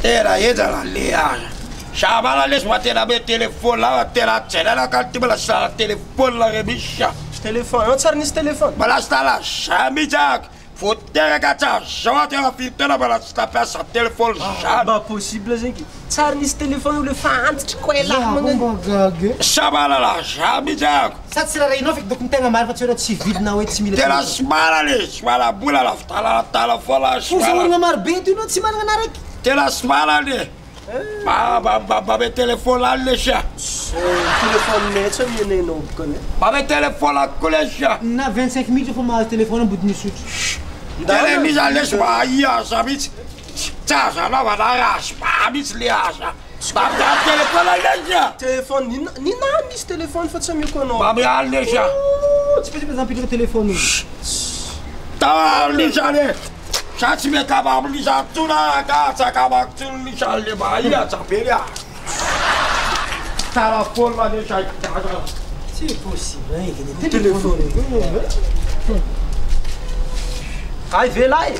Era essa lá, aliás. Chama lá, deixa bater na meu telefone lá, até lá, tira lá, cara, tipo, lá, está telefone lá, rebicha. Telefone, onde sai nesse telefone? Mas lá está lá, chame já. Foteira, gata, chama ela fitando, mas lá está peça, telefone, chama. Bah, possible, gente. Sai nesse telefone, o elefante, de coelho lá, mano. Chama lá, chame já. Sady tsy raha ianao feky doko mitena marina fa tsy ora tsy vidina hoe tsy mila Tela smala ali, smala bola lá, tá lá fora, smala. olona marobe ty ianao tsy manana ana raiky Tela smala ali. Babe telefone lá, deixa. Telefone metsy amenenao boka ne. Babe telefone lá, deixa. na 25 minitra fa mahazo telefona ambodiny misotro Tele misa deixa, ia, sabe? Tchaza, nova na raça, babis liaja. Babe telefone lá, deixa. Telefone, nina misy telefone fa tsy ameko anao. Babe ali, deixa. tsy petsy zampilaka telefona Tá ali, já ali. Já te me acaba, já tu na casa, acaba tu já ali, Bahia, sabe? Tá lá fora, vai deixar em casa. tsy possible hein Telefone. Ay, velay.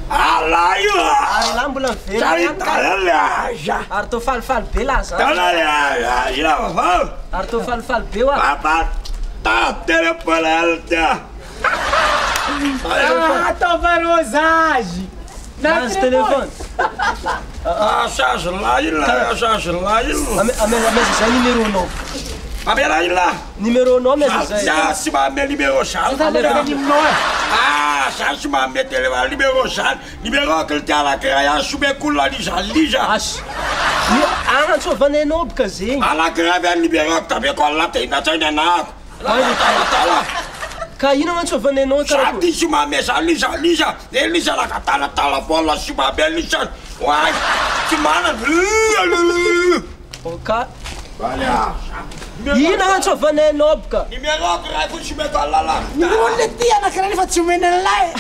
Alayo! Ary lah mbola Sari mivela. talalaja. Ary tô falifaly be lah zany. Talalaja, ila vao. Ary tô falifaly be wa. Papa, tá telefone alta. atao varosage Mas telefone. Charge lá, ila, charge lá, ila. Ameza zay numéro nao. Abela ila. Numéro nao ameza zay. Já se vai libero charge. Ah, já se vai meter libero charge. Libero aquele cara que aí sube kula lija. Ash. Ah, tsô vanenao boka zegny. Ala grave libero também com lá tem na tena na. Lá. Ka ino man tsô vanenao karakory. Sati se vai mesa lija. Ele já lá tala bola se vai lija. Uai, que mana. Ka Olha. ino man tsô vanenao boka. Libero que aí você me fala lá. olona ty anakiraha nefa tsy omenany lahy